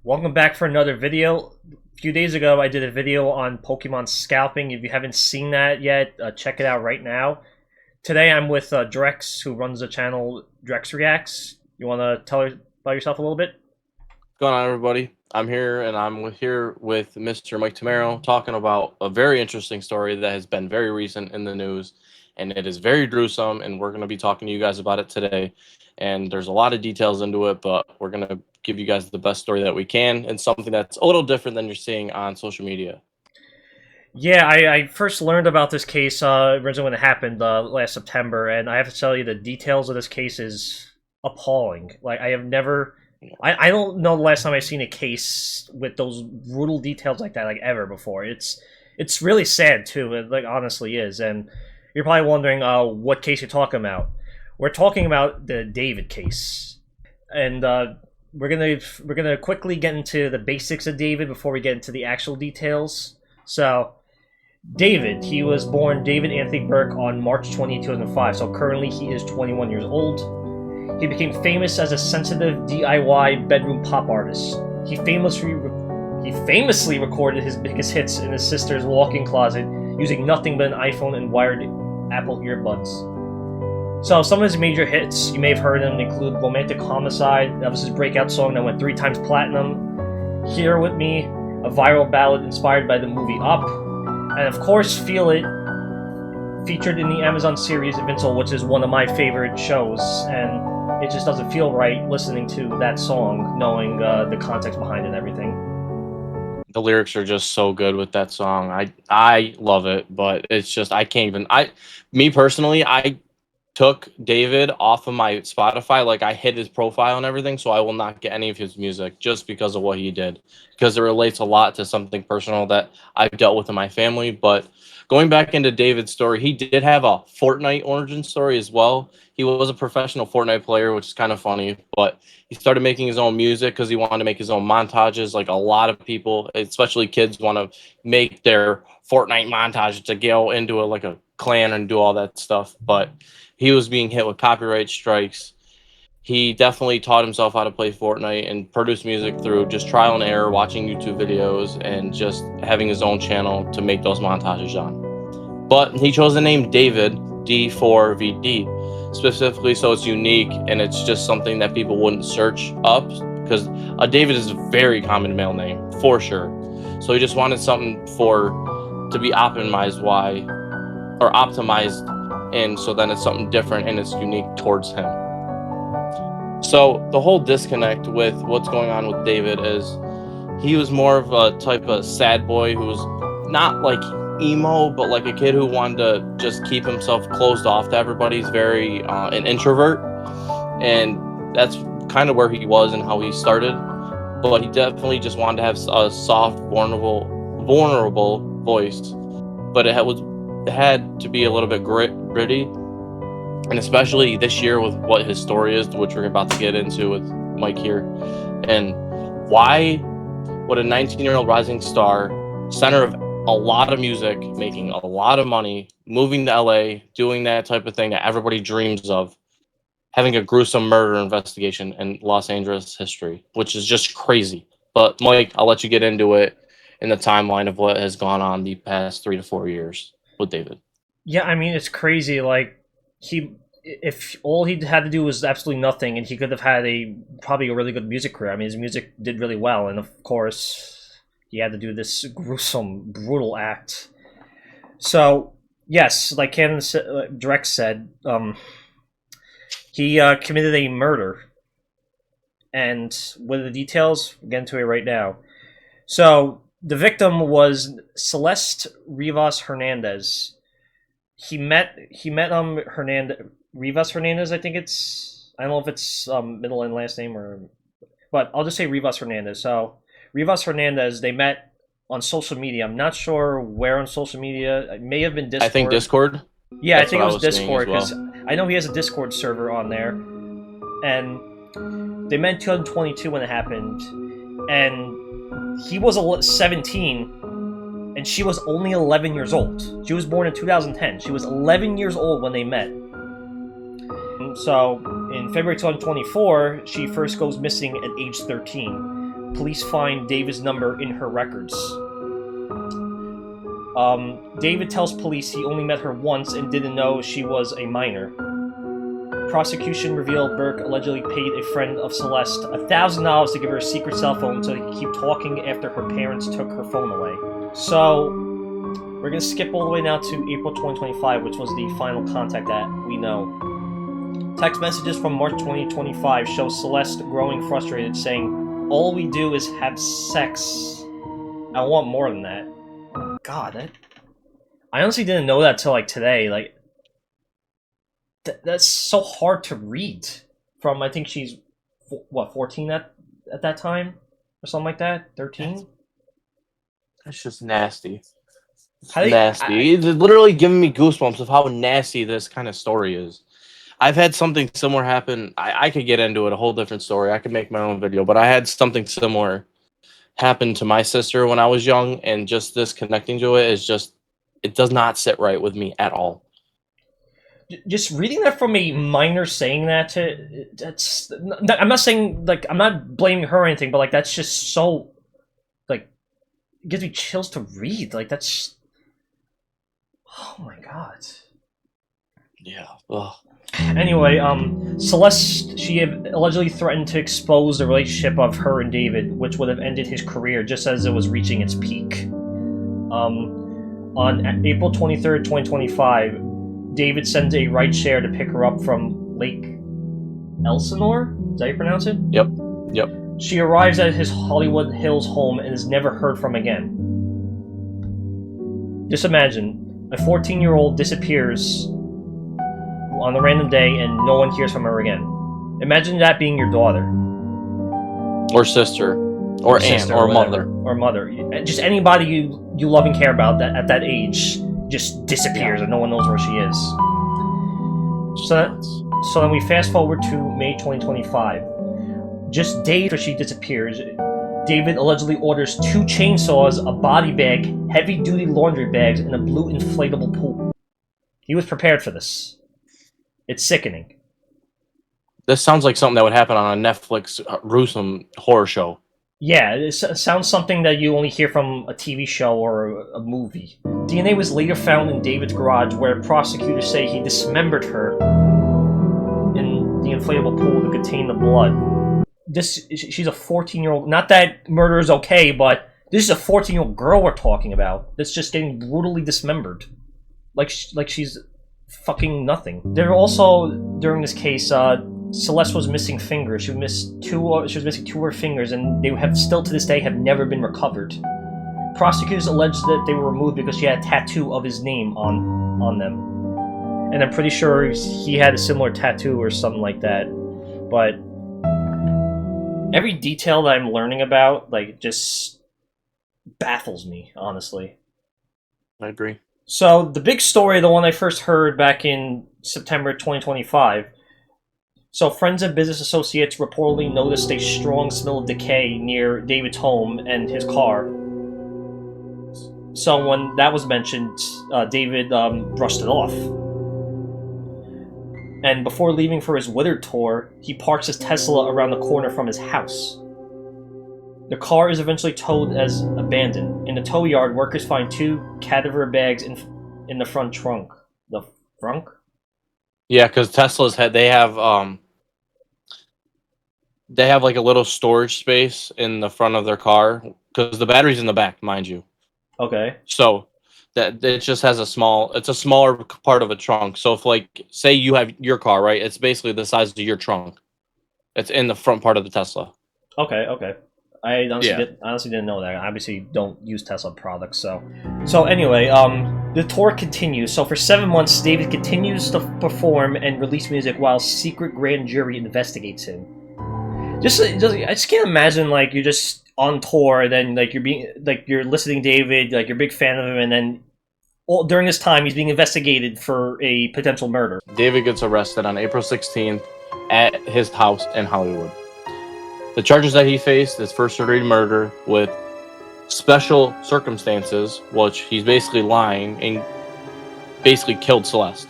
Welcome back for another video. A few days ago, I did a video on Pokemon scalping. If you haven't seen that yet, check it out right now. Today, I'm with Drex, who runs the channel Drex Reacts. You want to tell about yourself a little bit? What's going on, everybody? I'm here, and here with Mr. Mike Tamaro talking about a very interesting story that has been very recent in the news, and it is very gruesome, and we're going to be talking to you guys about it today. And there's a lot of details into it, but we're going to give you guys the best story that we can, and something that's a little different than you're seeing on social media. Yeah, I first learned about this case originally when it happened last September, and I have to tell you the details of this case is appalling. Like, I have never... I don't know the last time I've seen a case with those brutal details like that, like, ever before. It's really sad, too. It, like, honestly is. And you're probably wondering what case you're talking about. We're talking about the David case. And we're gonna quickly get into the basics of David before we get into the actual details. So, David, he was born David Anthony Burke on March 20, 2005, so currently he is 21 years old. He became famous as a sensitive DIY bedroom pop artist. He famously recorded his biggest hits in his sister's walk-in closet using nothing but an iPhone and wired Apple earbuds. So some of his major hits, you may have heard them, include Romantic Homicide, that was his breakout song that went 3 times platinum, Here With Me, a viral ballad inspired by the movie Up, and of course Feel It, featured in the Amazon series Invincible, which is one of my favorite shows, and it just doesn't feel right listening to that song, knowing the context behind it and everything. The lyrics are just so good with that song. I love it, but it's just I can't even. Me personally, I took David off of my Spotify. Like, I hid his profile and everything, so I will not get any of his music just because of what he did, because it relates a lot to something personal that I've dealt with in my family. But going back into David's story, he did have a Fortnite origin story as well. He was a professional Fortnite player, which is kind of funny, but he started making his own music because he wanted to make his own montages. Like a lot of people, especially kids, want to make their Fortnite montage to go into like a clan and do all that stuff. But he was being hit with copyright strikes. He definitely taught himself how to play Fortnite and produce music through just trial and error, watching YouTube videos, and just having his own channel to make those montages on. But he chose the name David, D4vd, specifically so it's unique and it's just something that people wouldn't search up, because a David is a very common male name, for sure. So he just wanted something to be optimized, and so then it's something different and it's unique towards him. So the whole disconnect with what's going on with David is he was more of a type of sad boy who was not like emo, but like a kid who wanted to just keep himself closed off to everybody. He's very an introvert, and that's kind of where he was and how he started. But he definitely just wanted to have a soft, vulnerable voice, but it had to be a little bit gritty. And especially this year with what his story is, which we're about to get into with Mike here. And why would a 19-year-old rising star, center of a lot of music, making a lot of money, moving to LA, doing that type of thing that everybody dreams of, having a gruesome murder investigation in Los Angeles history, which is just crazy. But Mike, I'll let you get into it in the timeline of what has gone on the past 3 to 4 years with David. Yeah, I mean, it's crazy. Like, if all he had to do was absolutely nothing, and he could have had probably a really good music career. I mean, his music did really well, and of course, he had to do this gruesome, brutal act. So, yes, like Drex said, he committed a murder. And with the details, we'll get into it right now. So, the victim was Celeste Rivas Hernandez. He met Rivas Hernandez, I think I don't know if it's middle and last name, but I'll just say Rivas Hernandez. So Rivas Hernandez, they met on social media. I'm not sure where on social media. It may have been Discord. I think Discord. Yeah, I think it was Discord, because I know he has a Discord server on there. And they met in 2022 when it happened, and he was 17 and she was only 11 years old. She was born in 2010. She was 11 years old when they met. So, in February 2024, she first goes missing at age 13. police find David's number in her records. David tells police he only met her once and didn't know she was a minor. Prosecution revealed Burke allegedly paid a friend of Celeste $1,000 to give her a secret cell phone so he could keep talking after her parents took her phone away. So, we're going to skip all the way now to April 2025, which was the final contact that we know. Text messages from March 2025 show Celeste growing frustrated, saying, "All we do is have sex. I want more than that." Oh, God, I honestly didn't know that till like today. Like, that's so hard to read. From, I think she's, what, 14 at that time? Or something like that? 13? That's just nasty. Nasty. It's literally giving me goosebumps of how nasty this kind of story is. I've had something similar happen. I could get into it, a whole different story. I could make my own video, but I had something similar happen to my sister when I was young, and just this connecting to it is just, it does not sit right with me at all. Just reading that from a minor saying that, I'm not saying, like, I'm not blaming her or anything, but, like, that's just so, like, it gives me chills to read. Like, that's, oh my God. Yeah. Ugh. Anyway, Celeste, she had allegedly threatened to expose the relationship of her and David, which would have ended his career just as it was reaching its peak. On April 23rd, 2025, David sends a rideshare to pick her up from Lake Elsinore? Is that how you pronounce it? Yep. She arrives at his Hollywood Hills home and is never heard from again. Just imagine, a 14-year-old disappears on a random day and no one hears from her again. Imagine that being your daughter. Or sister. Or aunt. Or mother. Or mother. Just anybody you love and care about that at that age just disappears and no one knows where she is. So then we fast forward to May 2025. Just days after she disappears, David allegedly orders 2 chainsaws, a body bag, heavy-duty laundry bags, and a blue inflatable pool. He was prepared for this. It's sickening. This sounds like something that would happen on a Netflix gruesome horror show. Yeah, it sounds something that you only hear from a TV show or a movie. DNA was later found in David's garage, where prosecutors say he dismembered her in the inflatable pool to contain the blood. She's a 14-year-old. Not that murder is okay, but this is a 14-year-old girl we're talking about that's just getting brutally dismembered, like she's fucking nothing. There were also, during this case, Celeste was missing fingers. She was missing 2 of her fingers, and they have still to this day have never been recovered. Prosecutors alleged that they were removed because she had a tattoo of his name on them, and I'm pretty sure he had a similar tattoo or something like that. But every detail that I'm learning about, like, just baffles me, honestly. I agree. So the big story, the one I first heard back in September 2025. So friends and business associates reportedly noticed a strong smell of decay near David's home and his car. So when that was mentioned, David brushed it off. And before leaving for his Woodard tour, he parks his Tesla around the corner from his house. The car is eventually towed as abandoned. In the tow yard, workers find 2 cadaver bags in the front trunk. The front? Yeah, because Teslas they have like a little storage space in the front of their car, because the battery's in the back, mind you. Okay. So that it just has it's a smaller part of a trunk. So if, like, say you have your car, right? It's basically the size of your trunk. It's in the front part of the Tesla. Okay. I honestly didn't know that. I obviously don't use Tesla products, so anyway, the tour continues. So for 7 months, David continues to perform and release music while secret grand jury investigates him. I just can't imagine, like, you're just on tour, and then you're listening to David, like, you're a big fan of him, and then during this time he's being investigated for a potential murder. David gets arrested on April 16th at his house in Hollywood. The charges that he faced is first-degree murder with special circumstances, which he's basically lying and basically killed Celeste.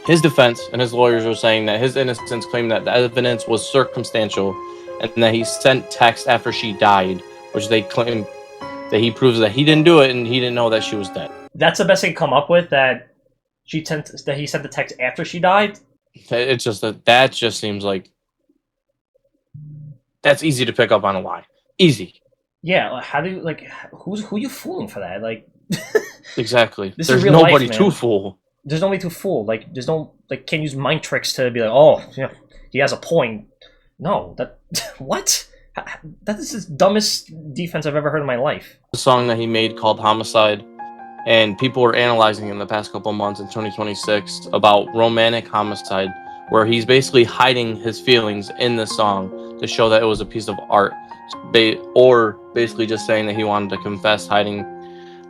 His defense and his lawyers were saying that his innocence, claiming that the evidence was circumstantial and that he sent text after she died, which they claim that he proves that he didn't do it and he didn't know that she was dead. That's the best they can come up with, that he sent the text after she died. It's just that just seems like that's easy to pick up on a lie. Easy. Yeah, how do you, like, who you fooling for that? Like, exactly. This There's is real nobody life, to man. fool. There's nobody to fool. Like, there's no, like, can't use mind tricks to be like, oh, yeah, he has a point. No, that what? That is the dumbest defense I've ever heard in my life. The song that he made called Homicide, and people were analyzing in the past couple months in 2026 about romantic homicide, where he's basically hiding his feelings in the song to show that it was a piece of art, or basically just saying that he wanted to confess hiding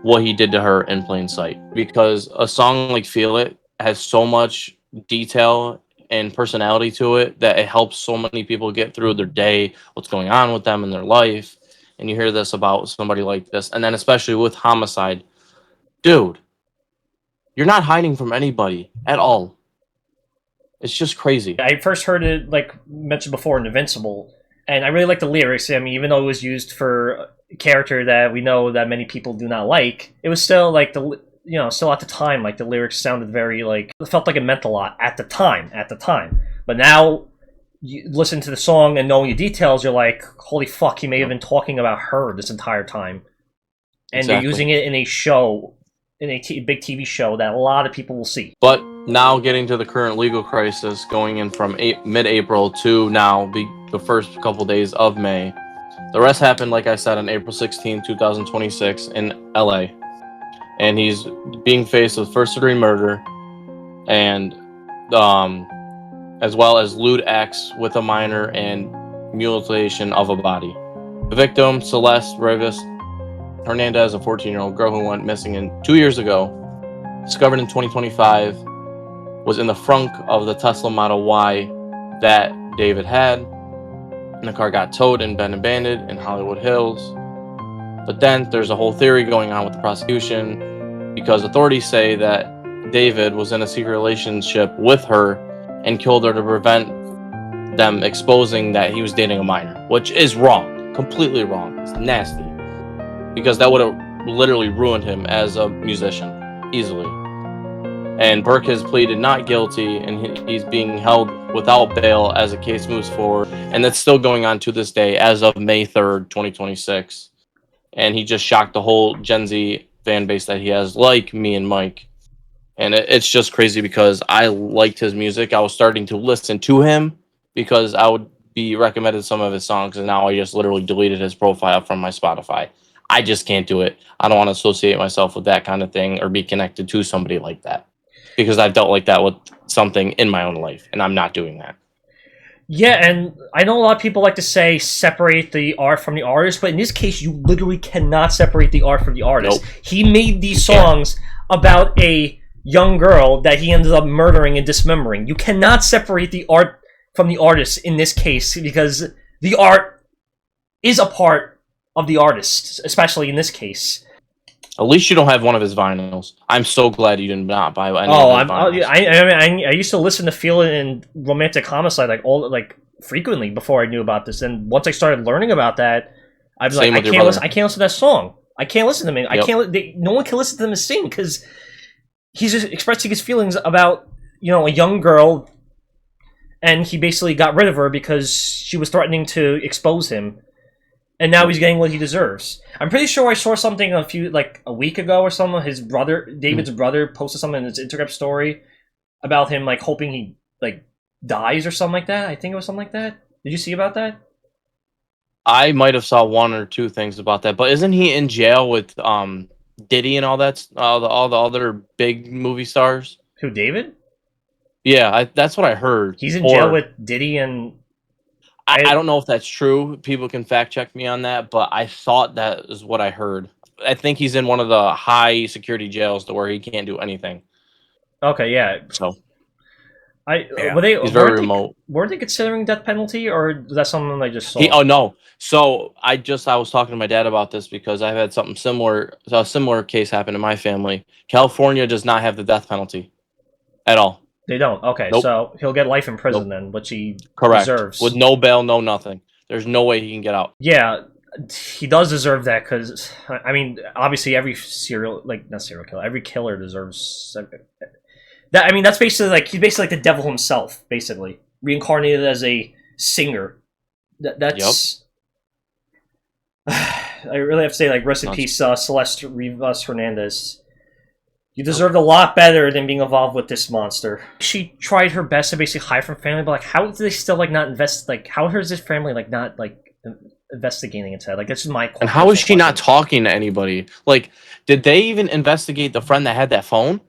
what he did to her in plain sight. Because a song like Feel It has so much detail and personality to it that it helps so many people get through their day, what's going on with them in their life. And you hear this about somebody like this, and then especially with Homicide, dude, you're not hiding from anybody at all. It's just crazy. I first heard it, like mentioned before, in Invincible, and I really like the lyrics. I mean, even though it was used for a character that we know that many people do not like, it was still like still at the time, like the lyrics sounded very like, it felt like it meant a lot at the time. But now you listen to the song and knowing the details, you're like, holy fuck, he may have been talking about her this entire time, and Exactly. they're using it in a show, in a big TV show that a lot of people will see. But now getting to the current legal crisis, going in from mid-April to now, the first couple days of May. The rest happened, like I said, on April 16, 2026 in LA. And he's being faced with first-degree murder and as well as lewd acts with a minor and mutilation of a body. The victim, Celeste Rivas Hernandez, a 14-year-old girl who went missing 2 years ago, discovered in 2025, was in the front of the Tesla Model Y that David had, and the car got towed and been abandoned in Hollywood Hills. But then there's a whole theory going on with the prosecution, because authorities say that David was in a secret relationship with her and killed her to prevent them exposing that he was dating a minor, which is wrong, completely wrong. It's nasty, because that would have literally ruined him as a musician easily. And Burke has pleaded not guilty, and he's being held without bail as the case moves forward, and that's still going on to this day as of May 3rd, 2026. And he just shocked the whole Gen Z fan base that he has, like me and Mike. And it's just crazy because I liked his music. I was starting to listen to him because I would be recommended some of his songs, and now I just literally deleted his profile from my Spotify. I just can't do it. I don't want to associate myself with that kind of thing or be connected to somebody like that, because I've dealt like that with something in my own life, and I'm not doing that. Yeah, and I know a lot of people like to say separate the art from the artist, but in this case, you literally cannot separate the art from the artist. Nope. He made these songs about a young girl that he ended up murdering and dismembering. You cannot separate the art from the artist in this case, because the art is a part of the artist, especially in this case. At least you don't have one of his vinyls. I'm so glad you did not buy any Oh, of his vinyls. I used to listen to Feel It and Romantic Homicide like frequently before I knew about this. And once I started learning about that, I was like, I can't listen to that song. I can't listen to him. I can't. No one can listen to him sing, because he's just expressing his feelings about a young girl, and he basically got rid of her because she was threatening to expose him. And now he's getting what he deserves. I'm pretty sure I saw something a week ago or something. His brother, David's brother, posted something in his Instagram story about him hoping he dies or something like that. I think it was something like that. Did you see about that? I might have saw one or two things about that, but isn't he in jail with Diddy and all that? All the other big movie stars. Who, David? Yeah, that's what I heard. He's in jail with Diddy and. I don't know if that's true. People can fact check me on that, but I thought that is what I heard. I think he's in one of the high security jails to where he can't do anything. Okay, yeah. So, he's very remote. Were they considering death penalty, or was that something I just saw? Oh no. So I was talking to my dad about this because I've had something similar. A similar case happen in my family. California does not have the death penalty at all. They don't. Okay, nope. So he'll get life in prison then, which he deserves. With no bail, no nothing. There's no way he can get out. Yeah, he does deserve that because I mean, obviously, every not serial killer, every killer deserves that. I mean, that's basically like he's basically like the devil himself, basically reincarnated as a singer. That's. Yep. I really have to say, like, rest in peace, Celeste Rivas Hernandez. You deserved a lot better than being involved with this monster. She tried her best to basically hide from family, but like, how do they still like not invest? Like, how is this family like not like investigating into that? Like, that's just my question. And how is she not talking to anybody? Like, did they even investigate the friend that had that phone?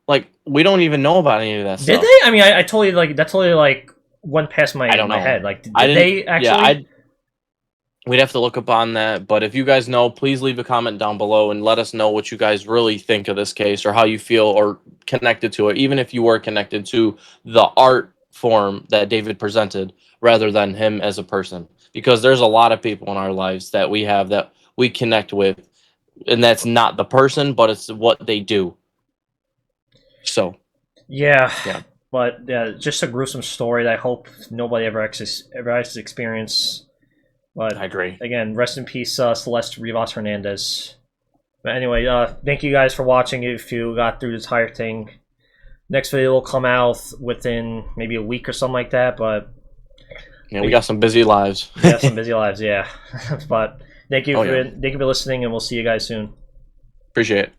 Like, we don't even know about any of that stuff. Did they? I mean, I totally like that. Totally like went past my head. Like, did they actually? Yeah, we'd have to look up on that, but if you guys know, please leave a comment down below and let us know what you guys really think of this case or how you feel or connected to it, even if you were connected to the art form that David presented rather than him as a person. Because there's a lot of people in our lives that we have that we connect with, and that's not the person, but it's what they do. So, yeah. But yeah, just a gruesome story that I hope nobody ever has to experience. But I agree. Again, rest in peace, Celeste Rivas Hernandez. But anyway, thank you guys for watching. If you got through the entire thing, next video will come out within maybe a week or something like that. But yeah, we got some busy lives. Yeah, some busy lives. Yeah, but thank you for listening, and we'll see you guys soon. Appreciate it.